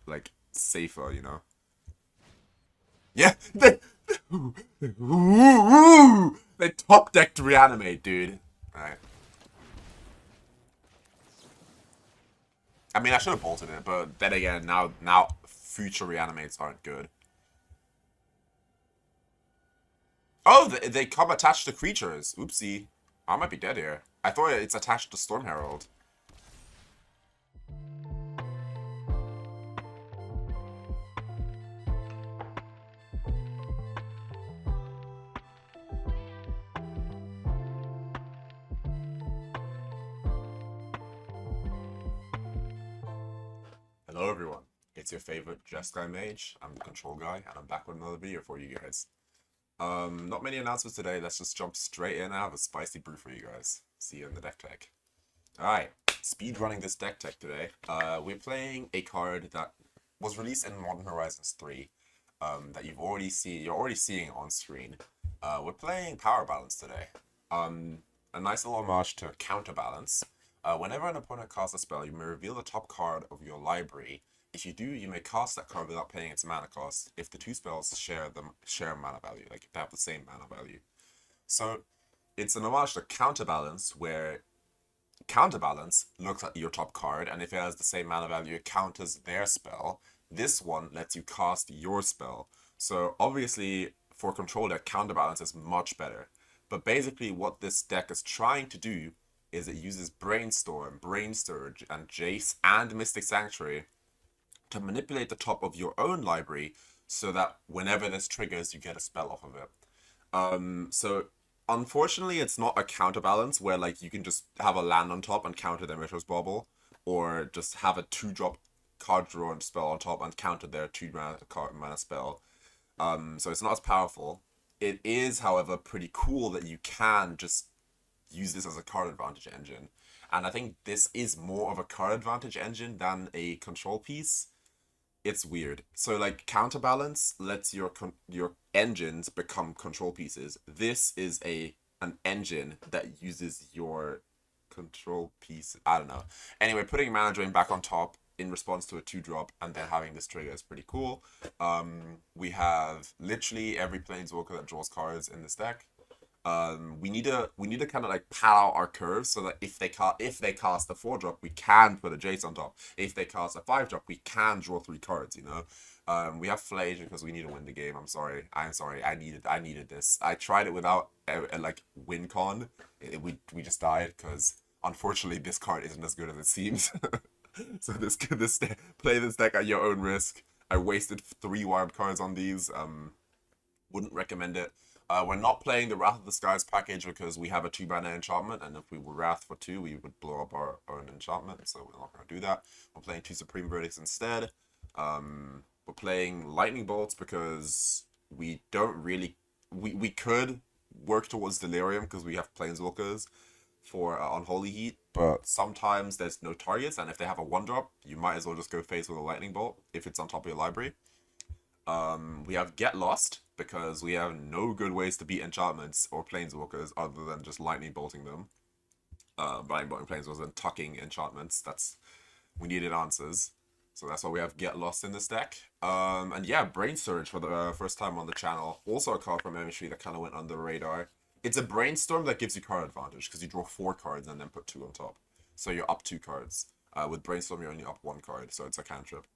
like, safer, you know? Yeah, they top decked Reanimate, dude. Alright. I mean, I should have bolted it, but then again, now future Reanimates aren't good. Oh, they come attached to creatures. Oopsie. I might be dead here. I thought it's attached to Stormherald. Hello everyone, it's your favorite Jeskai mage. I'm the control guy, and I'm back with another video for you guys. Not many announcements today. Let's just jump straight in. I have a spicy brew for you guys. See you in the deck tech. Alright, speed running this deck tech today. We're playing a card that was released in Modern Horizons 3. That you're already seeing on screen. We're playing Powerbalance today. A nice little homage to counterbalance. Whenever an opponent casts a spell, you may reveal the top card of your library. If you do, you may cast that card without paying its mana cost if the two spells share mana value, like if they have the same mana value. So it's an homage to counterbalance, where counterbalance looks at your top card, and if it has the same mana value, it counters their spell. This one lets you cast your spell. So obviously, for control deck, counterbalance is much better. But basically what this deck is trying to do is it uses Brainstorm, Brainsurge, and Jace, and Mystic Sanctuary to manipulate the top of your own library so that whenever this triggers, you get a spell off of it. So unfortunately, it's not a counterbalance where like you can just have a land on top and counter their Mythos Bauble, or just have a 2-drop card draw and spell on top and counter their 2-mana spell. So it's not as powerful. It is, however, pretty cool that you can just use this as a card advantage engine. And I think this is more of a card advantage engine than a control piece. It's weird. So like counterbalance lets your engines become control pieces. This is an engine that uses your control piece. I don't know. Anyway, putting mana drain back on top in response to a 2-drop and then having this trigger is pretty cool. We have literally every planeswalker that draws cards in this deck. We need to kind of like pad out our curves so that if they cast a 4-drop, we can put a Jace on top. If they cast a 5-drop, we can draw 3 cards. You know, we have Phlage because we need to win the game. I'm sorry. I needed this. I tried it without like win con. We just died because unfortunately this card isn't as good as it seems. So play this deck at your own risk. I wasted 3 wild cards on these. Wouldn't recommend it. We're not playing the Wrath of the Skies package because we have a 2-mana enchantment, and if we were Wrath for 2, we would blow up our own enchantment, so we're not going to do that. We're playing 2 Supreme Verdicts instead. We're playing Lightning Bolts because we don't really... We could work towards Delirium because we have Planeswalkers for Unholy Heat, but sometimes there's no targets, and if they have a 1-drop, you might as well just go face with a Lightning Bolt if it's on top of your library. We have Get Lost, because we have no good ways to beat enchantments or planeswalkers other than just lightning bolting them. Lightning bolting planeswalkers and tucking enchantments. We needed answers. So that's why we have Get Lost in this deck. And yeah, Brainsurge for the first time on the channel. Also a card from MH3 that kind of went under the radar. It's a Brainstorm that gives you card advantage, because you draw 4 cards and then put 2 on top. So you're up 2 cards. With Brainstorm, you're only up 1 card, so it's a cantrip.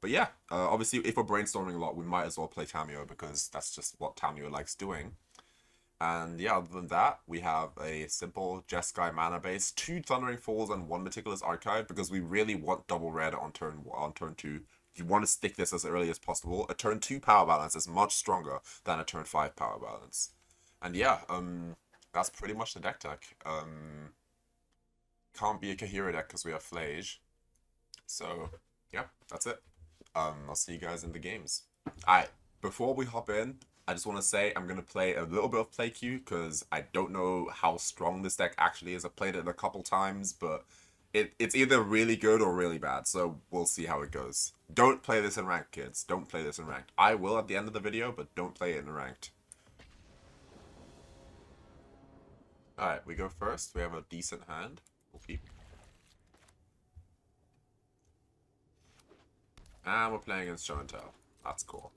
But yeah, obviously if we're brainstorming a lot, we might as well play Tamiyo because that's just what Tamiyo likes doing. And yeah, other than that, we have a simple Jeskai mana base, 2 Thundering Falls and 1 Meticulous Archive because we really want double red on turn 2. You want to stick this as early as possible. A turn 2 power balance is much stronger than a turn 5 power balance. And yeah, that's pretty much the deck tech. Can't be a Kahira deck because we have Phlage. So yeah, that's it. I'll see you guys in the games. Alright, before we hop in, I just want to say I'm going to play a little bit of play queue because I don't know how strong this deck actually is. I've played it a couple times, but it's either really good or really bad, so we'll see how it goes. Don't play this in ranked, kids. Don't play this in ranked. I will at the end of the video, but don't play it in ranked. Alright, we go first. We have a decent hand. We'll keep. And we're playing against Show and Tell. That's cool.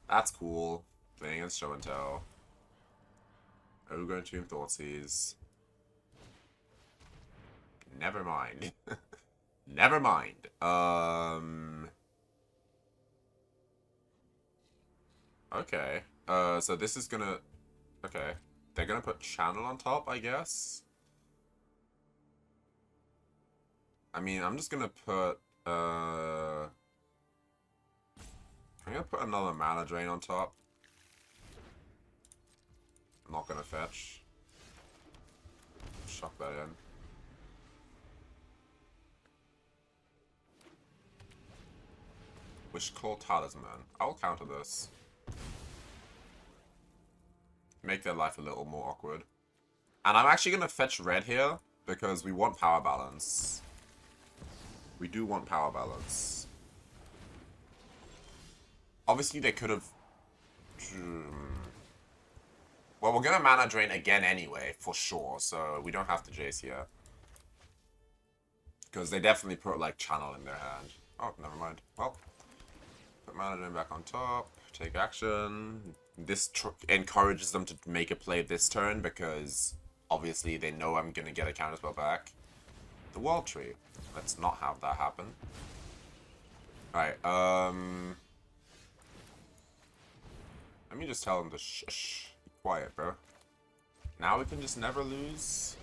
That's cool. Playing against Show and Tell. Ogre Tomb Thoughtseize. Never mind. Never mind. Okay. So this is gonna... Okay. They're gonna put Channel on top, I guess? I mean, I'm just gonna put... I'm gonna put another Mana Drain on top. I'm not gonna fetch. Chuck that in. Wishclaw Talisman. I'll counter this. Make their life a little more awkward. And I'm actually gonna fetch red here because we want power balance. We do want power balance. Obviously they could have... Well, we're gonna mana drain again anyway, for sure, so we don't have to Jace here. Because they definitely put, like, Channel in their hand. Oh, never mind. Well, put mana drain back on top, take action. This encourages them to make a play this turn, because obviously they know I'm gonna get a counterspell back. The World Tree. Let's not have that happen. Alright, let me just tell them to shh. Be quiet, bro. Now we can just never lose.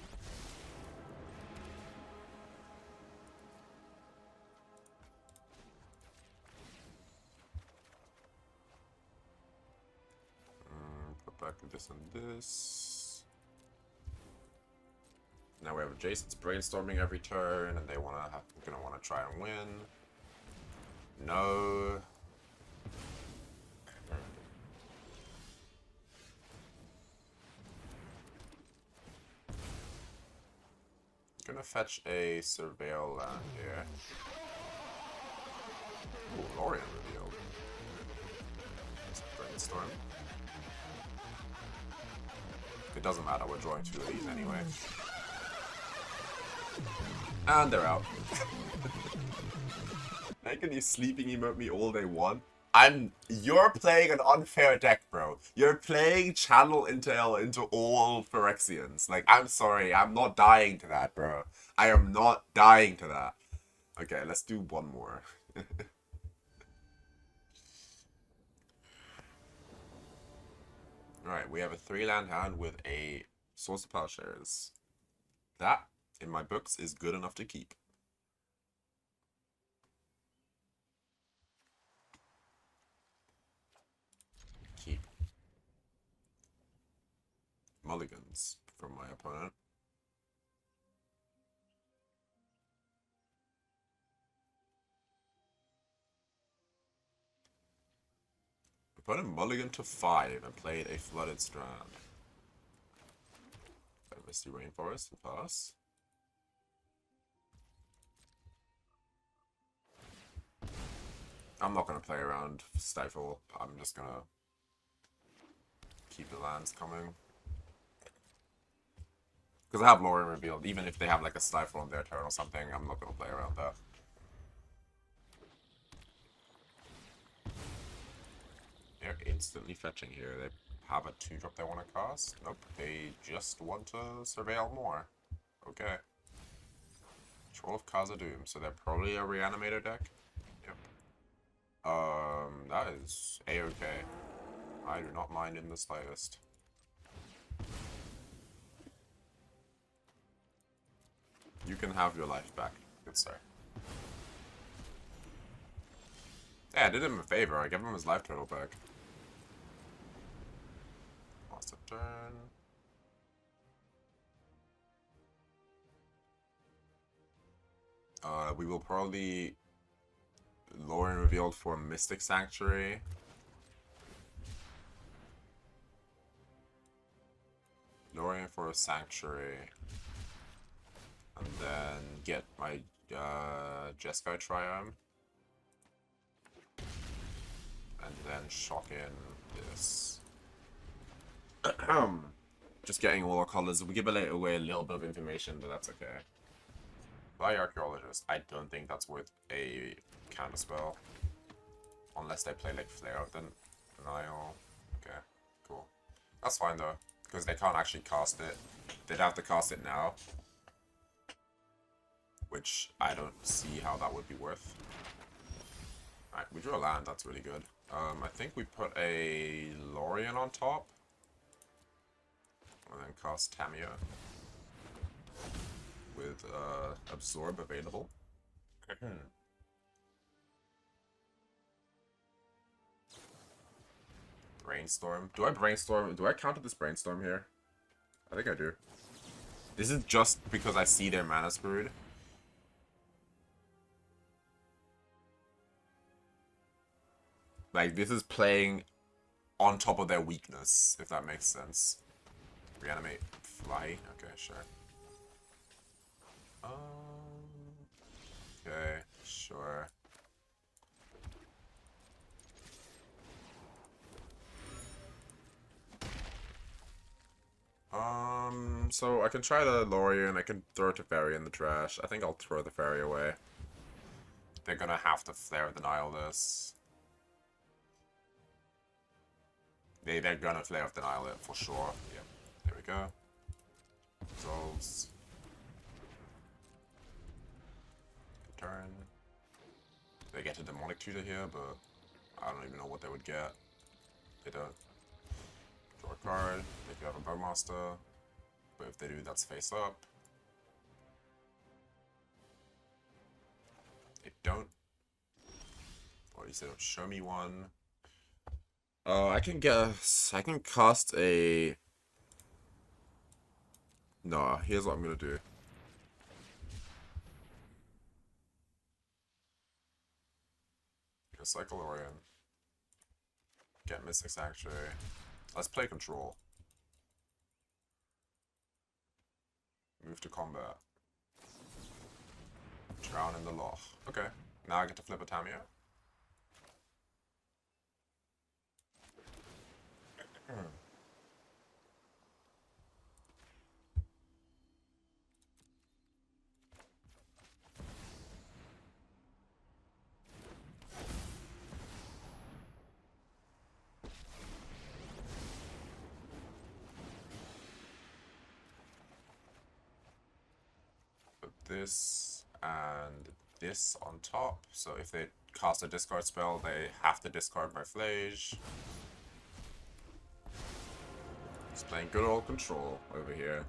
Put back this and this. Now we have a Jace that's brainstorming every turn, and they gonna wanna try and win. No. Gonna fetch a Surveil land here. Ooh, Lórien Revealed. Brainstorm. It doesn't matter, we're drawing 2 of these anyway. And they're out. They can use sleeping emote me all they want. You're playing an unfair deck, bro. You're playing Channel Intel into all Phyrexians. Like, I'm sorry, I'm not dying to that, bro. I am not dying to that. Okay, let's do one more. Alright, we have a 3-land hand with a Source of Plowshares. That, in my books, is good enough to keep. Mulligans from my opponent. Opponent mulligan to 5 and played a Flooded Strand. A Misty Rainforest to pass. I'm not going to play around Stifle. I'm just going to keep the lands coming. Because I have Lórien Revealed. Even if they have like a Stifle on their turn or something, I'm not going to play around that. They're instantly fetching here. They have a 2-drop they want to cast. Nope, they just want to surveil more. Okay. Troll of Khazad-dûm. So they're probably a Reanimator deck. Yep. That is A-okay. I do not mind in the slightest. You can have your life back, good sir. Yeah, I did him a favor. I gave him his life total back. Lost a turn. We will probably Lórien Revealed for Mystic Sanctuary. Lórien for a Sanctuary. And then get my Jeskai Triome. And then shock in this. Just getting all our colors. We give away a little bit of information, but that's okay. By Archaeologist. I don't think that's worth a counterspell. Unless they play like Flare of the Nile. Okay, cool. That's fine though, because they can't actually cast it. They'd have to cast it now. Which I don't see how that would be worth. Alright, we drew a land, that's really good. I think we put a Lórien on top. And then cast Tamiyo. With Absorb available. Brainstorm. Do I Brainstorm? Do I counter this Brainstorm here? I think I do. This is just because I see their mana screwed. Like, this is playing on top of their weakness, if that makes sense. Reanimate Fly? Okay, sure. Okay, sure. So I can try the Lórien, I can throw Teferi in the trash. I think I'll throw the Teferi away. They're gonna have to Flare of the Nile this. They're gonna Flare of the Nile it for sure. Yeah, there we go. Resolves. Turn. They get a Demonic Tutor here, but I don't even know what they would get. They don't. Draw a card. They could have a Bowmaster. But if they do, that's face up. They don't. Or at least they don't show me one. I can guess. I can cast a... No, here's what I'm gonna do. Cycle Lórien. Get Mystic Sanctuary. Let's play Control. Move to combat. Drown in the Loch. Okay. Now I get to flip a Tamiyo. This and this on top, so if they cast a discard spell, they have to discard my Phlage. He's playing good old Control over here.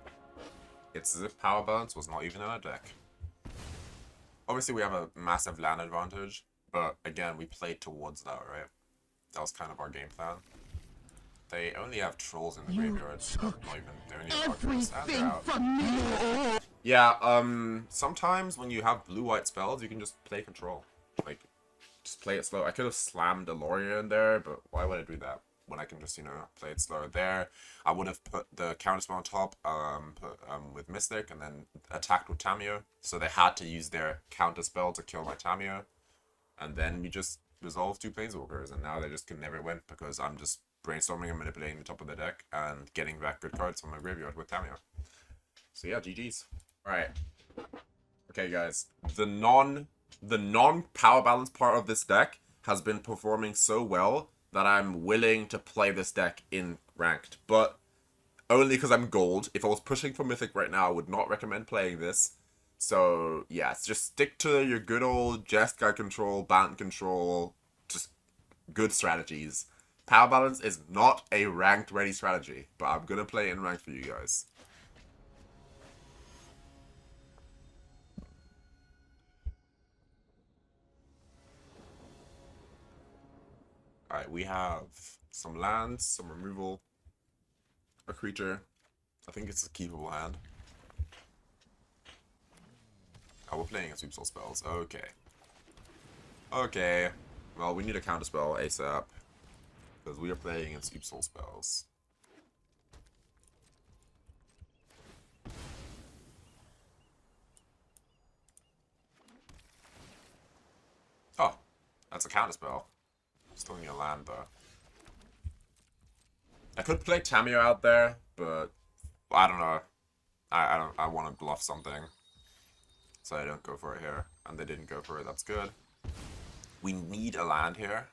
It's as if Powerbalance was not even in our deck. Obviously we have a massive land advantage, but again, we played towards that, right? That was kind of our game plan. They only have Trolls in the graveyard. Not even, they only have Archers, and they're out. Yeah, sometimes when you have blue-white spells, you can just play Control. Like, just play it slow. I could have slammed a Lórien in there, but why would I do that when I can just, you know, play it slower there? I would have put the counterspell on top, with Mystic, and then attacked with Tamiyo. So they had to use their counterspell to kill my Tamiyo. And then we just resolved 2 Planeswalkers, and now they just can never win because I'm just brainstorming and manipulating the top of the deck and getting back good cards from my graveyard with Tamiyo. So yeah, GG's. Alright. Okay, guys. The non-power balance part of this deck has been performing so well that I'm willing to play this deck in ranked. But only because I'm gold. If I was pushing for Mythic right now, I would not recommend playing this. So, yeah, just stick to your good old Jeskai control, Bant control, just good strategies. Power balance is not a ranked ready strategy, but I'm gonna play in ranked for you guys. Alright, we have some lands, some removal, a creature. I think it's a keepable hand. Oh, we're playing a Sweep Soul spells. Okay. Okay. Well, we need a counterspell ASAP. Because we are playing in Sweep Soul spells. Oh, that's a counterspell. Still need a land though. I could play Tamiyo out there, but I don't know. I want to bluff something. So I don't go for it here. And they didn't go for it, that's good. We need a land here.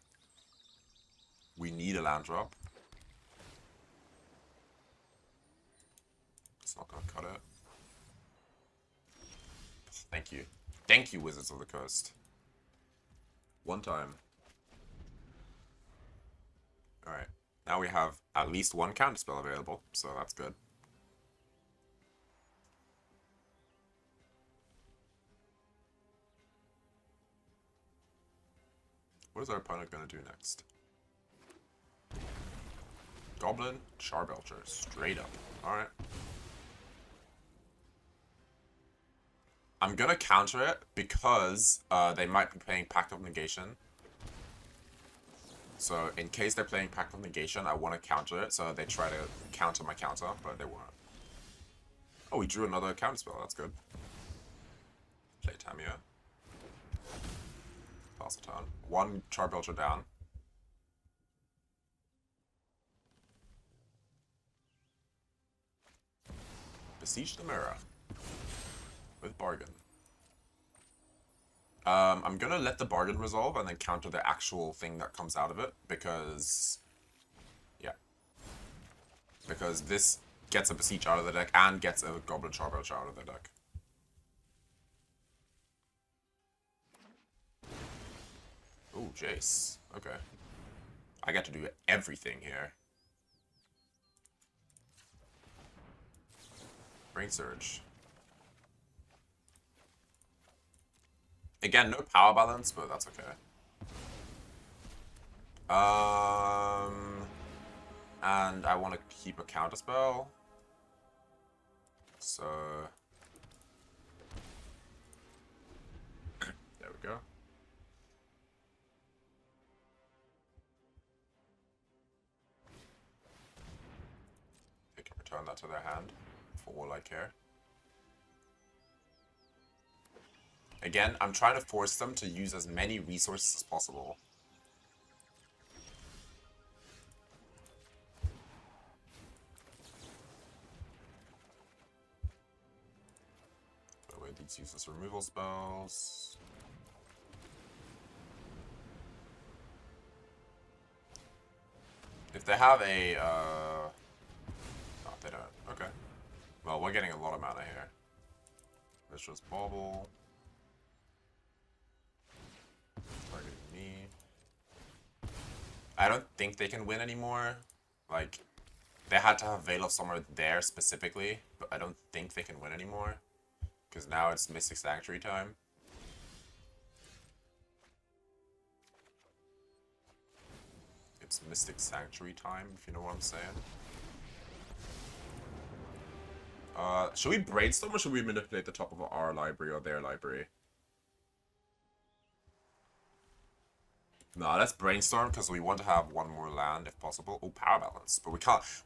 We need a land drop. It's not gonna cut it. Thank you. Thank you, Wizards of the Coast. One time. Alright. Now we have at least one counterspell available, so that's good. What is our opponent going to do next? Goblin Charbelcher, straight up. Alright. I'm going to counter it because they might be playing Pact of Negation. So in case they're playing Pact of Negation, I want to counter it. So they try to counter my counter, but they won't. Oh, we drew another counterspell. That's good. Play Tamiyo. Pass the turn. One Charbelcher down. Besiege the Mirror. With Bargain. I'm gonna let the Bargain resolve and then counter the actual thing that comes out of it, because... yeah. Because this gets a Besiege out of the deck and gets a Goblin Charbelcher out of the deck. Ooh, Jace. Okay. I get to do everything here. Brainsurge. Again, no power balance, but that's okay. And I want to keep a counterspell. So... there we go. They can return that to their hand, for all I care. Again, I'm trying to force them to use as many resources as possible. That way these uses removal spells. If they have a, no, they don't. Okay. Well, we're getting a lot of mana here. Let's just bobble. Targeting me. I don't think they can win anymore. Like, they had to have Veil of Summer there specifically, but I don't think they can win anymore. Because now it's Mystic Sanctuary time. It's Mystic Sanctuary time, if you know what I'm saying. Should we brainstorm or should we manipulate the top of our library or their library? No, let's brainstorm because we want to have one more land if possible. Oh, power balance, but we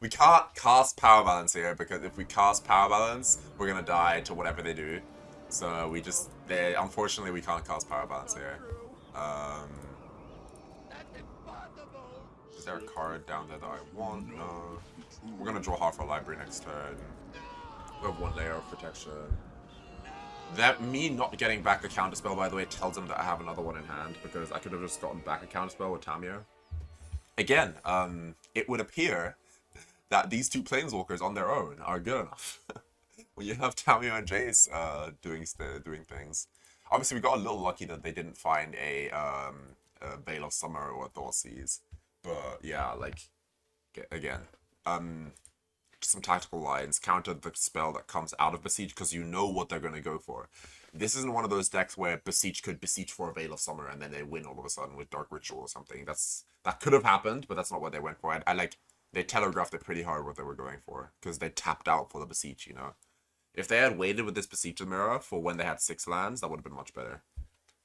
can't cast power balance here because if we cast power balance, we're gonna die to whatever they do. So unfortunately we can't cast power balance here. Is there a card down there that I want? No. We're gonna draw half our library next turn. We have one layer of protection. That me not getting back a counterspell, by the way, tells them that I have another one in hand, because I could have just gotten back a counterspell with Tamiyo. Again, it would appear that these two Planeswalkers on their own are good enough. When you have Tamiyo and Jace doing things. Obviously, we got a little lucky that they didn't find a Veil of Summer or a Thoughtseize. But yeah, like, again, some tactical lines, counter the spell that comes out of Besiege because you know what they're going to go for. This isn't one of those decks where Besiege could Besiege for a Veil of Summer and then they win all of a sudden with Dark Ritual or something. That could have happened, but that's not what they went for. I like, they telegraphed it pretty hard what they were going for because they tapped out for the Besiege, you know. If they had waited with this Besiege Mirror for when they had 6 lands, that would have been much better.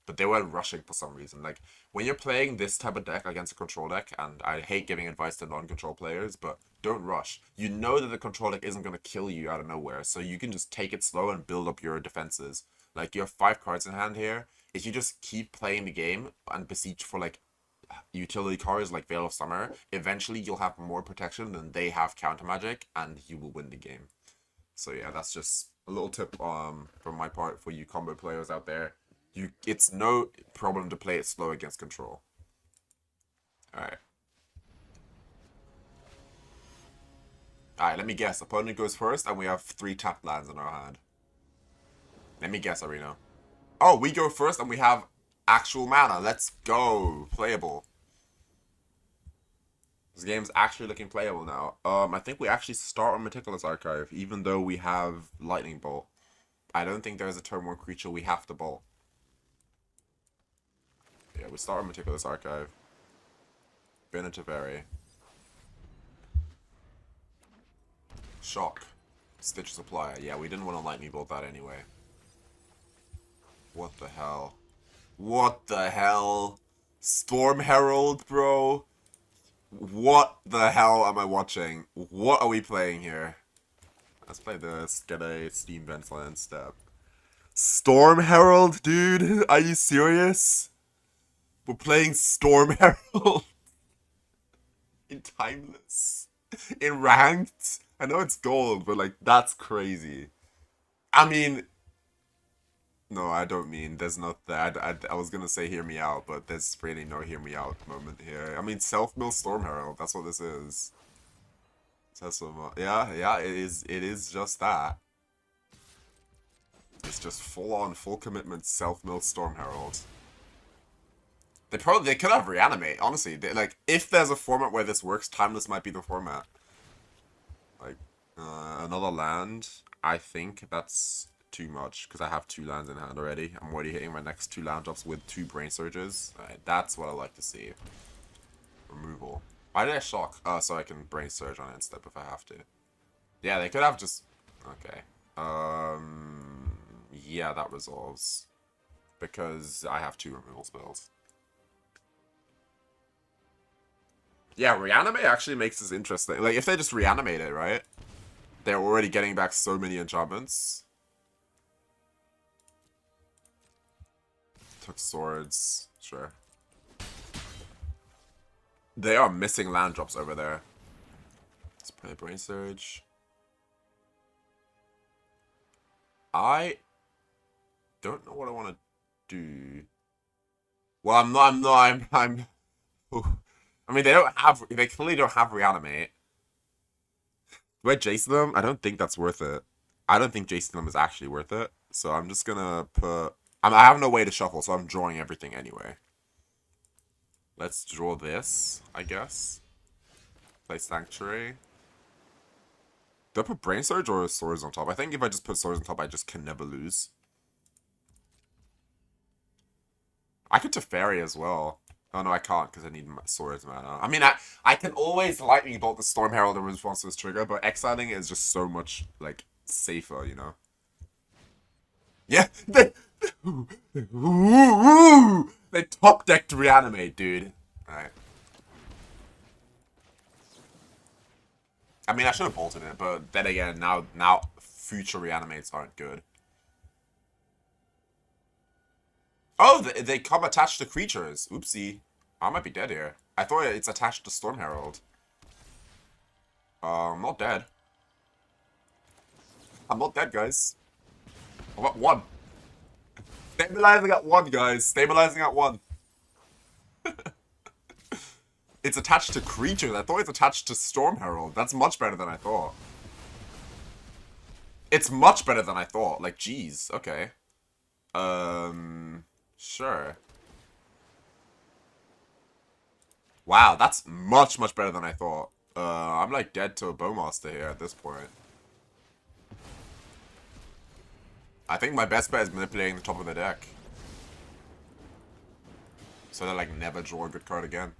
But they were rushing for some reason. Like, when you're playing this type of deck against a control deck, and I hate giving advice to non-control players, but don't rush. You know that the control deck isn't going to kill you out of nowhere, so you can just take it slow and build up your defenses. Like, you have 5 cards in hand here. If you just keep playing the game and Besiege for, like, utility cards like Veil of Summer, eventually you'll have more protection than they have counter magic, and you will win the game. So yeah, that's just A little tip from my part for you combo players out there. It's no problem to play it slow against control. Alright. Alright, let me guess. Opponent goes first and we have 3 tapped lands in our hand. Let me guess, Arena. Oh, we go first and we have actual mana. Let's go. Playable. This game's actually looking playable now. I think we actually start on Meticulous Archive, even though we have Lightning Bolt. I don't think there's a turn 1 creature we have to bolt. Yeah, we start on Meticulous Archive. Bin and Teferi. Shock. Stitch Supplier. Yeah, we didn't want to Lightning Bolt that anyway. What the hell? What the hell? Stormherald, bro? What the hell am I watching? What are we playing here? Let's play this. Get a Steam Ventland step. Stormherald, dude? Are you serious? We're playing Stormherald in Timeless. In Ranked. I know it's gold, but like, that's crazy. I mean... No, I don't mean, there's not that. I was gonna say hear me out, but there's really no hear me out moment here. I mean, self-mill Stormherald, that's what this is. Yeah, it is just that. It's just full-on, full commitment self-mill Stormherald. They could have Reanimate, honestly. Like, if there's a format where this works, Timeless might be the format. Like, another land, I think that's too much, because I have 2 lands in hand already. I'm already hitting my next 2 land drops with 2 Brainsurges. That's what I like to see. Removal. Why did I shock? So I can Brainsurge on it instead if I have to. Yeah, they could have just... Okay. Yeah, that resolves. Because I have 2 removal spells. Yeah, Reanimate actually makes this interesting. Like, if they just reanimate it, right? They're already getting back so many enchantments. Took swords. Sure. They are missing land drops over there. Let's play Brainsurge. I don't know what I want to do. Well, I'm I mean, they clearly don't have Reanimate. Do I Jace them? I don't think that's worth it. I don't think Jace them is actually worth it. So I'm just gonna put... I have no way to shuffle, so I'm drawing everything anyway. Let's draw this, I guess. Play Sanctuary. Do I put Brainsurge or Swords on top? I think if I just put Swords on top, I just can never lose. I could Teferi as well. Oh no, I can't because I need Swords mana. I mean, I can always Lightning Bolt the Stormherald in response to this trigger, but exiling it is just so much, like, safer, you know? Yeah, they top decked Reanimate, dude. Alright. I mean, I should have bolted it, but then again, now future Reanimates aren't good. Oh, they come attached to creatures. Oopsie. I might be dead here. I thought it's attached to Stormherald. I'm not dead. I'm not dead, guys. I got 1. Stabilizing at 1, guys. Stabilizing at 1. It's attached to creatures. I thought it's attached to Stormherald. That's much better than I thought. It's much better than I thought. Like, geez. Okay. Sure. Wow, that's much, much better than I thought. I'm like dead to a Bowmaster here at this point. I think my best bet is manipulating the top of the deck. So they like never draw a good card again.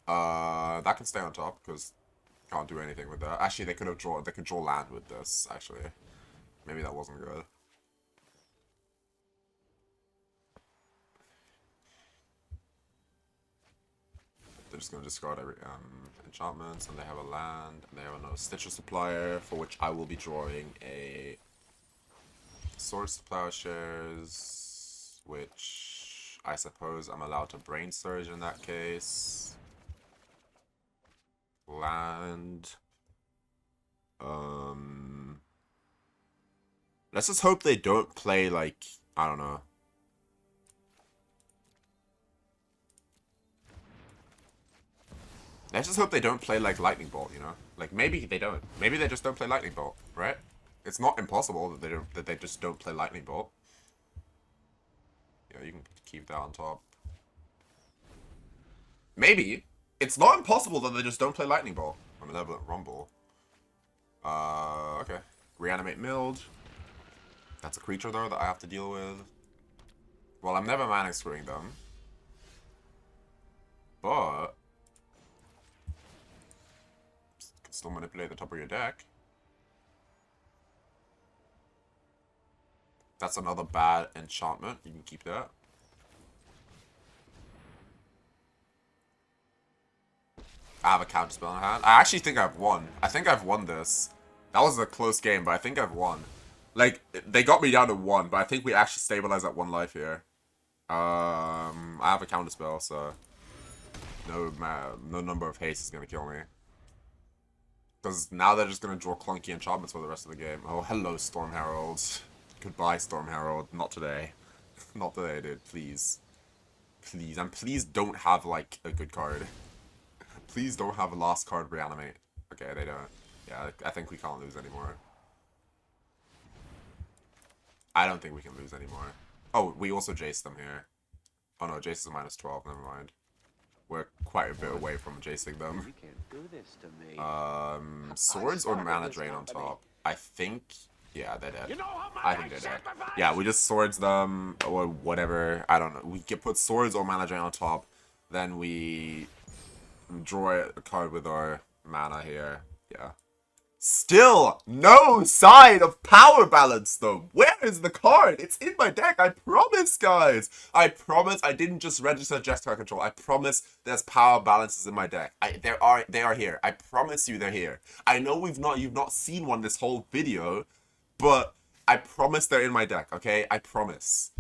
That can stay on top because can't do anything with that. Actually, they could draw land with this. Actually, maybe that wasn't good. They're just gonna discard every enchantments, and they have a land, and they have another Stitcher Supplier, for which I will be drawing a Source to Plowshares, which I suppose I'm allowed to Brainsurge in that case. Land. Let's just hope they don't play, like, I don't know. Let's just hope they don't play, like, Lightning Bolt, you know? Like, maybe they don't. Maybe they just don't play Lightning Bolt, right? It's not impossible that they just don't play Lightning Bolt. Yeah, you can keep that on top. Maybe. It's not impossible that they just don't play Lightning Bolt. Malevolent Rumble. Okay. Reanimate Milled. That's a creature, though, that I have to deal with. Well, I'm never mana screwing them. But can still manipulate the top of your deck. That's another bad enchantment. You can keep that. I have a counterspell in hand. I actually think I've won. I think I've won this. That was a close game, but I think I've won. Like, they got me down to 1, but I think we actually stabilized at 1 life here. I have a counterspell, so no number of haste is gonna kill me. Because now they're just gonna draw clunky enchantments for the rest of the game. Oh, hello, Stormherald. Goodbye, Stormherald. Not today. Not today, dude. Please. Please. And please don't have, like, a good card. Please don't have a last card reanimate. Okay, they don't. Yeah, I think we can't lose anymore. I don't think we can lose anymore. Oh, we also Jace them here. Oh no, Jace is a -12, never mind. We're quite a bit away from Jacing them. Swords or mana drain on top? I think, yeah, they're dead. I think they're dead. Yeah, we just swords them, or whatever, I don't know. We can put swords or mana drain on top, then we draw a card with our mana here. Yeah. Still no sign of power balance, though. Where is the card? It's in my deck. I promise, guys. I promise. I didn't just register Jeskai control. I promise there's power balances in my deck. They are here. I promise you, they're here. I know you've not seen one this whole video, but I promise they're in my deck. Okay, I promise.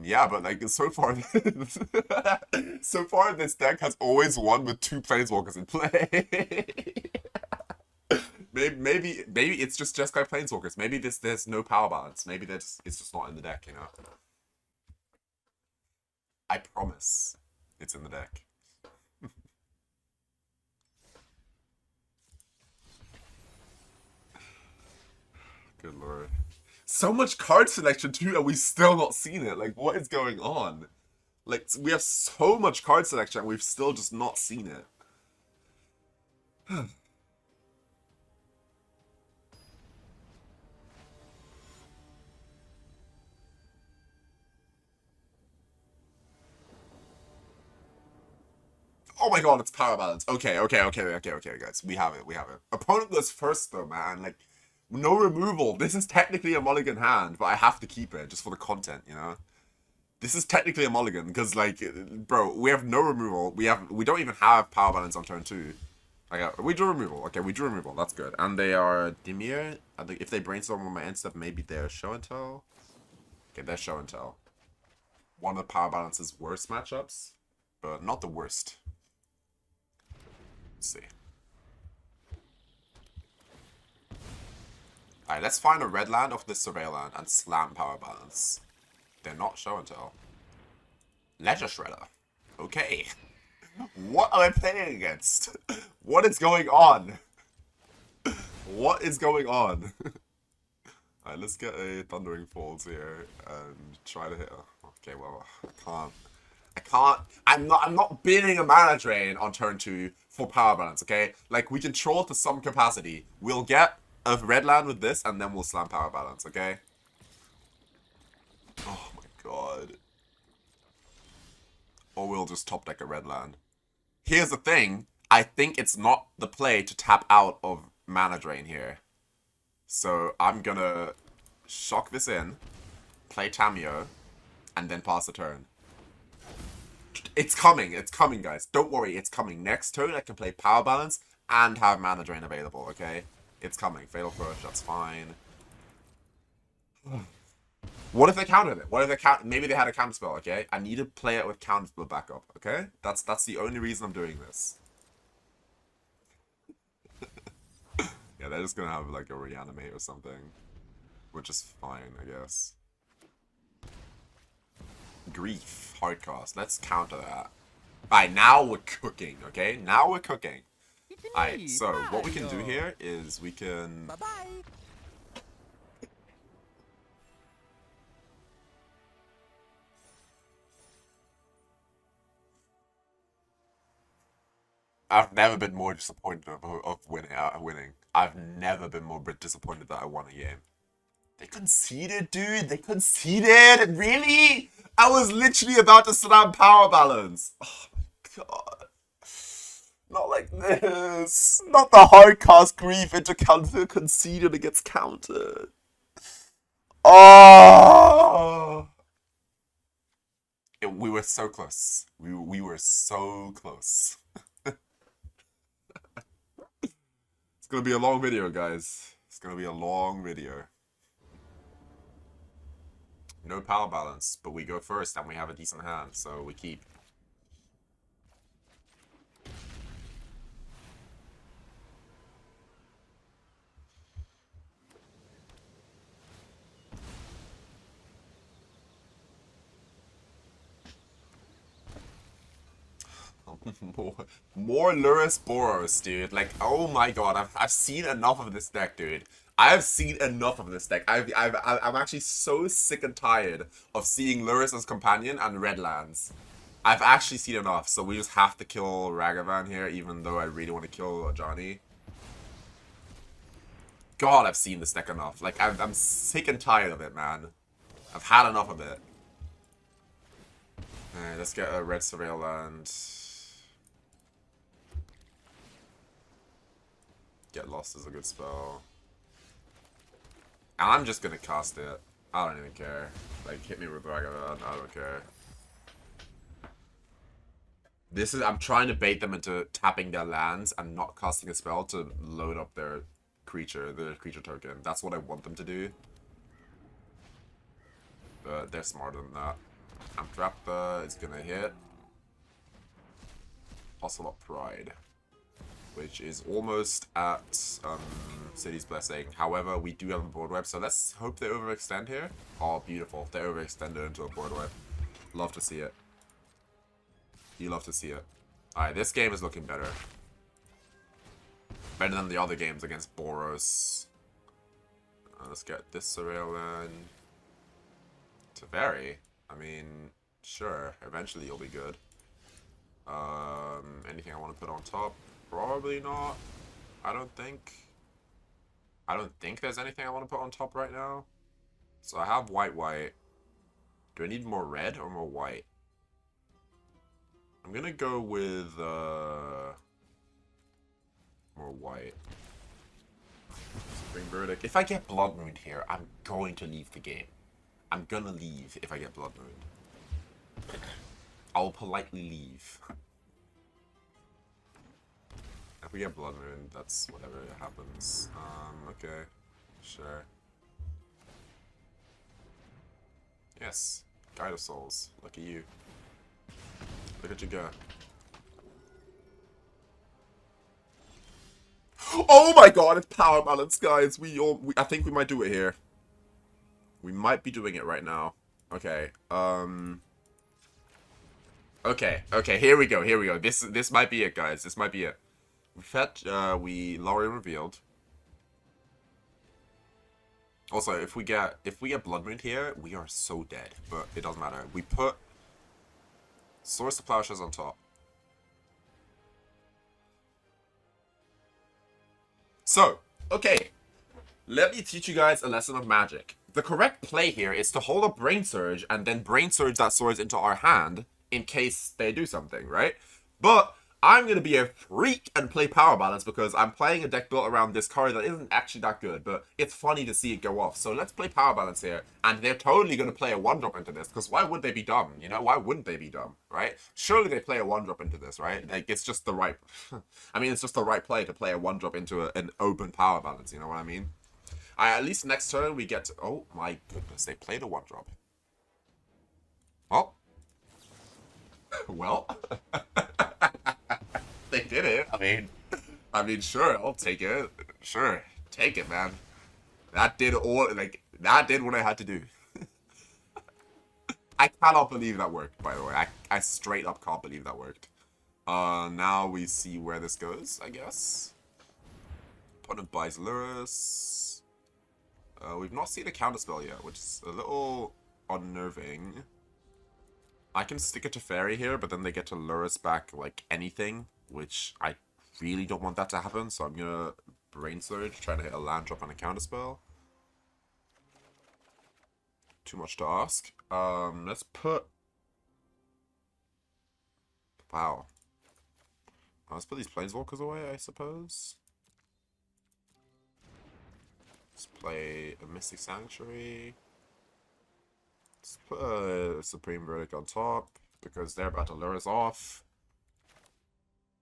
Yeah, but like so far, so far this deck has always won with 2 Planeswalkers in play. Maybe it's just Jeskai Planeswalkers. Maybe there's no power balance. Maybe it's just not in the deck, you know. I promise it's in the deck. Good lord. So much card selection too, and we've still not seen it. Like, what is going on? Like, we have so much card selection, and we've still just not seen it. Oh my god, it's power balance. Okay, guys. We have it. Opponent goes first, though, man. Like, no removal. This is technically a mulligan hand, but I have to keep it just for the content, you know? This is technically a mulligan, because, like, bro, we have no removal. We don't even have power balance on turn 2. Like, we drew removal. Okay, we drew removal. That's good. And they are Dimir. I think if they brainstorm on my end step, maybe they're show and tell. Okay, they're show and tell. One of power balance's worst matchups, but not the worst. Let's see. Alright, let's find a red land off this surveil land and slam power balance. They're not show and tell. Ledger Shredder. Okay. What am I playing against? What is going on? What is going on? Alright, let's get a Thundering Falls here and try to hit her. Okay, well, I can't. I'm not bidding a mana drain on turn 2 for power balance, okay? Like, we can troll to some capacity. We'll get a red land with this, and then we'll slam power balance, okay? Oh my god. Or we'll just top deck a red land. Here's the thing. I think it's not the play to tap out of mana drain here. So I'm gonna shock this in, play Tamiyo, and then pass the turn. It's coming, guys. Don't worry, it's coming. Next turn, I can play Power Balance and have Mana Drain available, okay? It's coming. Fatal Push, that's fine. What if they countered it? What if they maybe they had a counterspell, okay? I need to play it with counterspell backup, okay? That's the only reason I'm doing this. Yeah, they're just gonna have like a reanimate or something. which is fine, I guess. Grief, hard cost. Let's counter that. Alright, now we're cooking, okay? Now we're cooking. Alright, so what we can do here is we can... Bye-bye. I've never been more disappointed of winning. I've never been more disappointed that I won a game. They conceded, dude. They conceded. Really? I was literally about to slam Powerbalance. Oh my god. Not like this. Not the hard cast grief into counter conceded and gets countered. Oh. We were so close. We were so close. It's gonna be a long video, guys. It's gonna be a long video. No power balance, but we go first and we have a decent hand, so we keep. more Lurrus Boros, dude. Like, oh my god, I've seen enough of this deck, dude. I've seen enough of this deck. I'm actually so sick and tired of seeing Lurrus as companion and red lands. I've actually seen enough, so we just have to kill Ragavan here, even though I really want to kill Johnny. God, I've seen this deck enough. Like, I'm sick and tired of it, man. I've had enough of it. Alright, let's get a red Surveil land. Get Lost is a good spell. And I'm just gonna cast it. I don't even care. Like, hit me with Ragavan, I don't care. This is, I'm trying to bait them into tapping their lands and not casting a spell to load up their creature, the creature token. That's what I want them to do. But they're smarter than that. Amtrapta is gonna hit. Ocelot Pride, which is almost at City's Blessing. However, we do have a board wipe, so let's hope they overextend here. Oh, beautiful. They overextended into a board wipe. Love to see it. You love to see it. Alright, this game is looking better. Better than the other games against Boros. Let's get this Surreal land. Teferi. I mean, sure. Eventually you'll be good. Anything I want to put on top? Probably not. I don't think there's anything I want to put on top right now. So I have white. Do I need more red or more white? I'm gonna go with more white. Spring Verdict. If I get Blood Moon here, I'm going to leave the game. I'm gonna leave if I get Blood Moon. I'll politely leave. If we get Blood Moon, that's whatever happens. Okay. Sure. Yes. Guide of Souls. Look at you. Look at you go. Oh my god, it's power balance, guys. I think we might do it here. We might be doing it right now. Okay. Okay, here we go. This might be it, guys. This might be it. We fetch Lórien Revealed. Also, if we get Blood Moon here, we are so dead. But it doesn't matter. We put Source the Plowshares on top. So, okay. Let me teach you guys a lesson of magic. The correct play here is to hold up Brainsurge and then Brainsurge that swords into our hand in case they do something, right? But I'm going to be a freak and play Power Balance because I'm playing a deck built around this card that isn't actually that good, but it's funny to see it go off. So let's play Power Balance here, and they're totally going to play a 1-drop into this, because why would they be dumb, you know? Why wouldn't they be dumb, right? Surely they play a 1-drop into this, right? Like, it's just the right... I mean, it's just the right play to play a 1-drop into an open Power Balance, you know what I mean? At least next turn we get to... Oh my goodness, they played a 1-drop. Oh. Well... They did it. I mean, sure, I'll take it. Sure, take it, man. That did all, like, That did what I had to do. I cannot believe that worked, by the way. I straight up can't believe that worked. Now we see where this goes, I guess. Opponent buys Lurrus. We've not seen a counterspell yet, which is a little unnerving. I can stick a Teferi here, but then they get to Lurrus back like anything, which I really don't want that to happen, so I'm gonna Brainsurge, trying to hit a land drop on a counterspell. Too much to ask. Let's put... Wow. Let's put these Planeswalkers away, I suppose. Let's play a Mystic Sanctuary. Let's put a Supreme Verdict on top, because they're about to lure us off.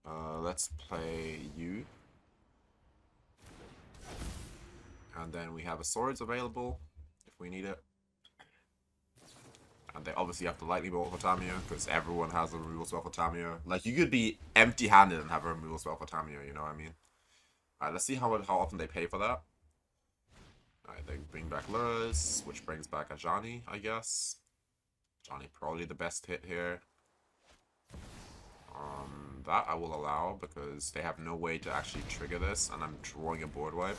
Let's play you. And then we have a Swords available, if we need it. And they obviously have the Lightning Bolt for Tamiyo, because everyone has a removal spell for Tamiyo. Like, you could be empty-handed and have a removal spell for Tamiyo, you know what I mean? Alright, let's see how often they pay for that. Alright, they bring back Lurrus, which brings back a Ajani, I guess. Ajani probably the best hit here. That I will allow, because they have no way to actually trigger this, and I'm drawing a board wipe.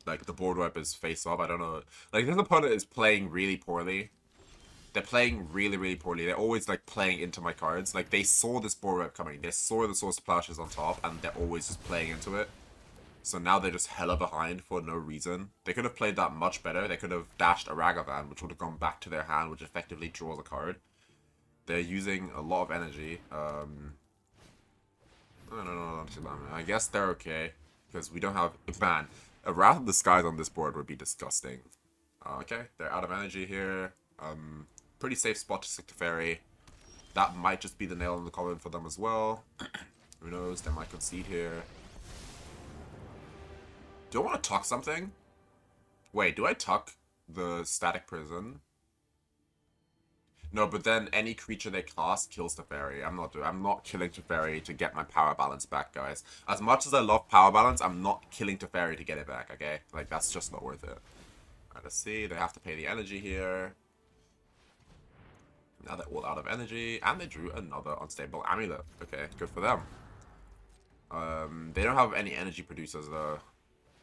Like, the board wipe is face off, I don't know. Like, this opponent is playing really poorly. They're playing really, really poorly. They're always, like, playing into my cards. Like, they saw this board wipe coming. They saw the Source of Plowshares on top, and they're always just playing into it. So now they're just hella behind for no reason. They could have played that much better. They could have dashed a Ragavan, which would have gone back to their hand, which effectively draws a card. They're using a lot of energy. No, I guess they're okay, because we don't have... Man, a Wrath of the Skies on this board would be disgusting. Okay, they're out of energy here. Pretty safe spot to stick to Teferi. That might just be the nail in the coffin for them as well. Who knows, they might concede here. Do I want to tuck something? Wait, do I tuck the Static Prison? No, but then any creature they cast kills Teferi. I'm not killing Teferi to get my power balance back, guys. As much as I love power balance, I'm not killing Teferi to get it back, okay? Like, that's just not worth it. Alright, let's see. They have to pay the energy here. Now they're all out of energy. And they drew another Unstable Amulet. Okay, good for them. They don't have any energy producers, though.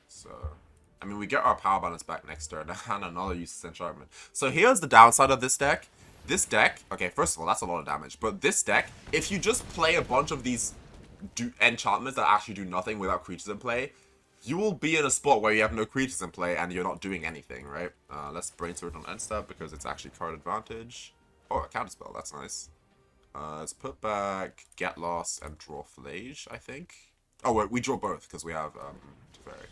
So... I mean, we get our power balance back next turn, and another useless enchantment. So here's the downside of this deck. This deck, okay, first of all, that's a lot of damage. But this deck, if you just play a bunch of these enchantments that actually do nothing without creatures in play, you will be in a spot where you have no creatures in play and you're not doing anything, right? Let's Brainstorm on end step because it's actually card advantage. Oh, a counterspell, that's nice. Let's put back Get Lost and draw Phlage, I think. Oh, wait, we draw both because we have Teferi.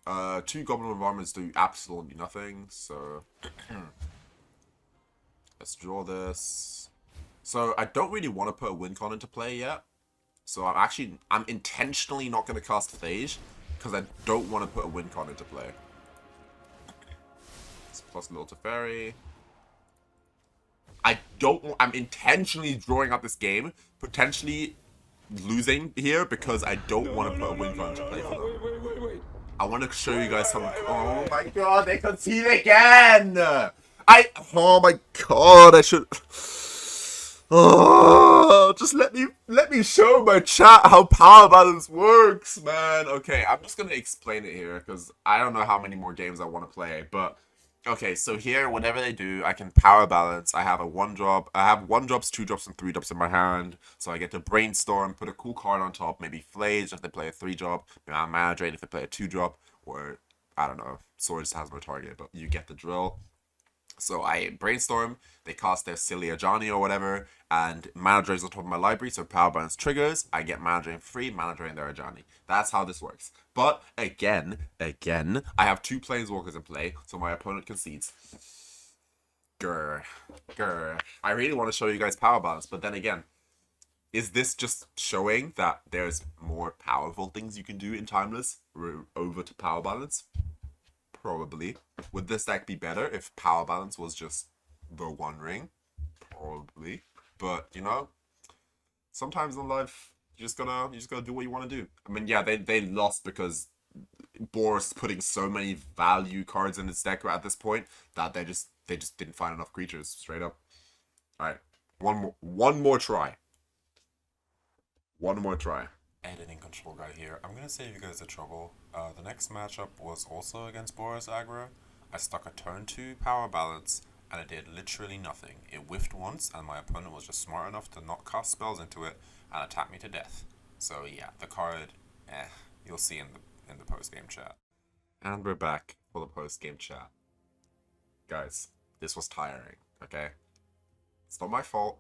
Alright. 2 Goblin Environments do absolutely nothing, so... Let's draw this. So, I don't really want to put a Wincon into play yet. So, I'm intentionally not going to cast Phlage, because I don't want to put a Wincon into play. Let's plus Little Teferi. I'm intentionally drawing up this game, potentially losing here, because I don't want to put a Wincon into play for them. Wait. I want to show you guys something. Oh my god, they concede again! Oh my god, I should... Oh, just let me show my chat how power balance works, man. Okay, I'm just gonna explain it here, because I don't know how many more games I want to play, but... Okay, so here, whenever they do, I can power balance. I have a 1-drop. I have 1-drops, 2-drops, and 3-drops in my hand. So I get to Brainstorm, put a cool card on top, maybe Phlage if they play a 3-drop, maybe Mana Drain if they play a 2-drop, or, I don't know, Swords has no target, but you get the drill. So I Brainstorm, they cast their silly Ajani or whatever, and Mana Drain's on top of my library, so Power Balance triggers, I get Mana Drain free, Mana Drain their Ajani. That's how this works. But, again, I have 2 Planeswalkers in play, so my opponent concedes. Grr. I really want to show you guys Power Balance, but then again, is this just showing that there's more powerful things you can do in Timeless over to Power Balance? Probably. Would this deck be better if Power Balance was just the One Ring? Probably. But, you know, sometimes in life, you just gotta do what you want to do. I mean, yeah, they lost because Boros putting so many value cards in its deck at this point that they just didn't find enough creatures, straight up. Alright. One more try. One more try. Editing control guy here. I'm gonna save you guys the trouble. The next matchup was also against Boros aggro. I stuck a turn 2 power balance and it did literally nothing. It whiffed once and my opponent was just smart enough to not cast spells into it and attack me to death. So yeah, the card, you'll see in the post-game chat. And we're back for the post-game chat. Guys, this was tiring, okay? It's not my fault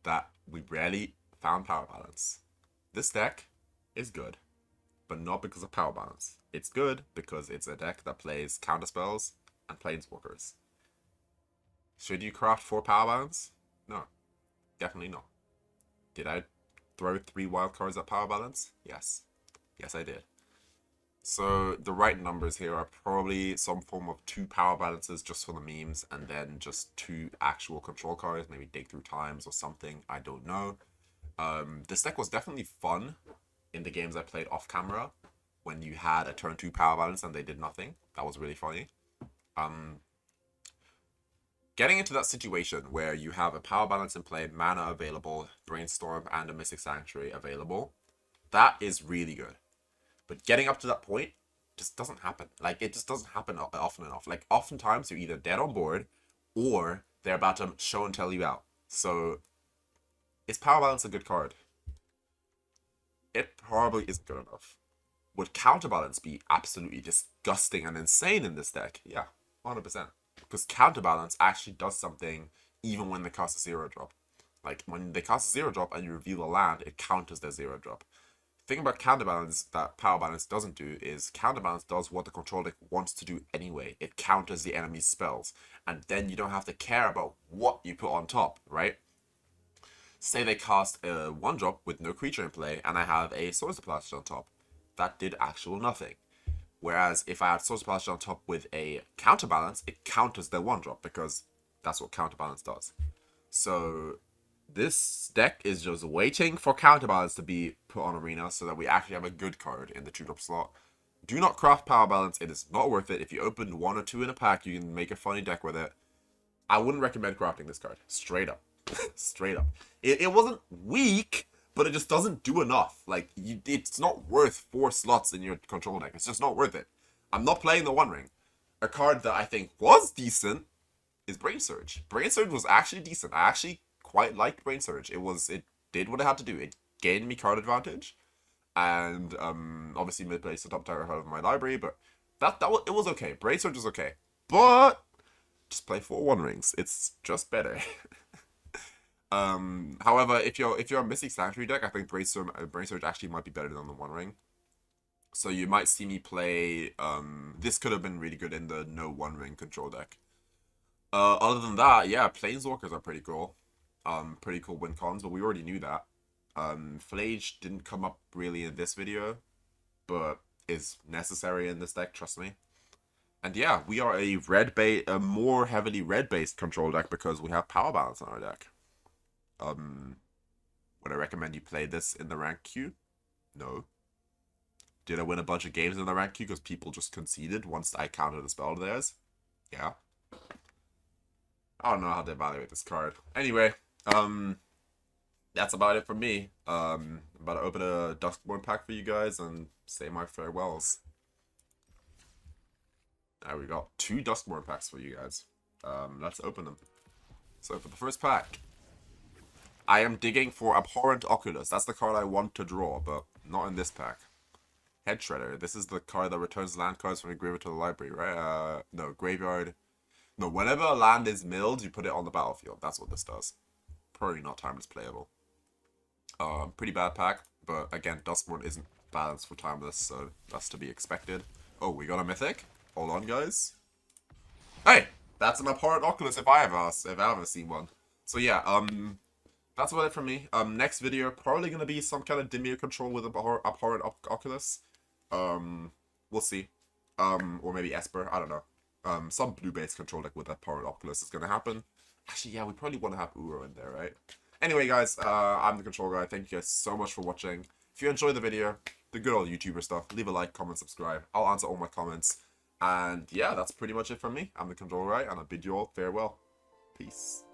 that we rarely found power balance. This deck is good, but not because of power balance. It's good because it's a deck that plays counterspells and planeswalkers. Should you craft 4 power balance? No, definitely not. Did I throw 3 wild cards at power balance? Yes. Yes, I did. So the right numbers here are probably some form of 2 power balances just for the memes, and then just 2 actual control cards, maybe Dig Through Times or something, I don't know. This deck was definitely fun in the games I played off camera when you had a turn 2 power balance and they did nothing. That was really funny. Getting into that situation where you have a power balance in play, mana available, Brainstorm, and a Mystic Sanctuary available, that is really good. But getting up to that point just doesn't happen. Like, it just doesn't happen often enough. Like, oftentimes you're either dead on board or they're about to show and tell you out. So, is Power Balance a good card? It probably isn't good enough. Would Counterbalance be absolutely disgusting and insane in this deck? Yeah, 100%. Because Counterbalance actually does something even when they cast a 0-drop. Like, when they cast a 0-drop and you reveal a land, it counters their 0-drop. The thing about Counterbalance that Power Balance doesn't do is Counterbalance does what the control deck wants to do anyway. It counters the enemy's spells. And then you don't have to care about what you put on top, right? Say they cast a 1-drop with no creature in play and I have a Swords to Plowshares on top. That did actual nothing. Whereas if I had Swords to Plowshares on top with a Counterbalance, it counters their 1-drop because that's what Counterbalance does. So this deck is just waiting for Counterbalance to be put on Arena so that we actually have a good card in the 2-drop slot. Do not craft Power Balance. It is not worth it. If you open 1 or 2 in a pack, you can make a funny deck with it. I wouldn't recommend crafting this card. Straight up. Straight up. It wasn't weak, but it just doesn't do enough. Like, it's not worth 4 slots in your control deck. It's just not worth it. I'm not playing the One Ring. A card that I think was decent is Brainsurge. Brainsurge was actually decent. I actually quite liked Brainsurge. It did what it had to do. It gained me card advantage, and obviously mid-placed the top tier out of my library. But it was okay. Brainsurge was okay, but just play 4 One Rings. It's just better. However, if you're a Mystic Sanctuary deck, I think Brainsurge actually might be better than the One Ring. So you might see me play. This could have been really good in the no One Ring control deck. Other than that, yeah, Planeswalkers are pretty cool. Pretty cool win cons, but we already knew that. Phlage didn't come up really in this video, but is necessary in this deck, trust me. And yeah, we are a more heavily red-based control deck because we have Power Balance on our deck. Would I recommend you play this in the rank queue? No. Did I win a bunch of games in the rank queue because people just conceded once I countered a spell to theirs? Yeah. I don't know how to evaluate this card. Anyway, that's about it for me. I'm about to open a Duskborn pack for you guys and say my farewells. Now we got 2 Duskborn packs for you guys. Let's open them. So for the first pack, I am digging for Abhorrent Oculus. That's the card I want to draw, but not in this pack. Head Shredder. This is the card that returns land cards from your graveyard to the library, right? No, graveyard. No, whenever a land is milled, you put it on the battlefield. That's what this does. Probably not timeless playable. Pretty bad pack, but again, Duskborn isn't balanced for timeless, so that's to be expected. Oh, we got a mythic? Hold on, guys. Hey! That's an Abhorrent Oculus if I ever seen one. So yeah, that's about it from me. Next video, probably going to be some kind of Dimir control with Abhorrent Oculus. We'll see. Or maybe Esper, I don't know. Some blue-based control deck with Abhorrent Oculus is going to happen. Actually, yeah, we probably want to have Uro in there, right? Anyway, guys, I'm the control guy. Thank you guys so much for watching. If you enjoyed the video, the good old YouTuber stuff. Leave a like, comment, subscribe. I'll answer all my comments. And yeah, that's pretty much it from me. I'm the Control Guy, and I bid you all farewell. Peace.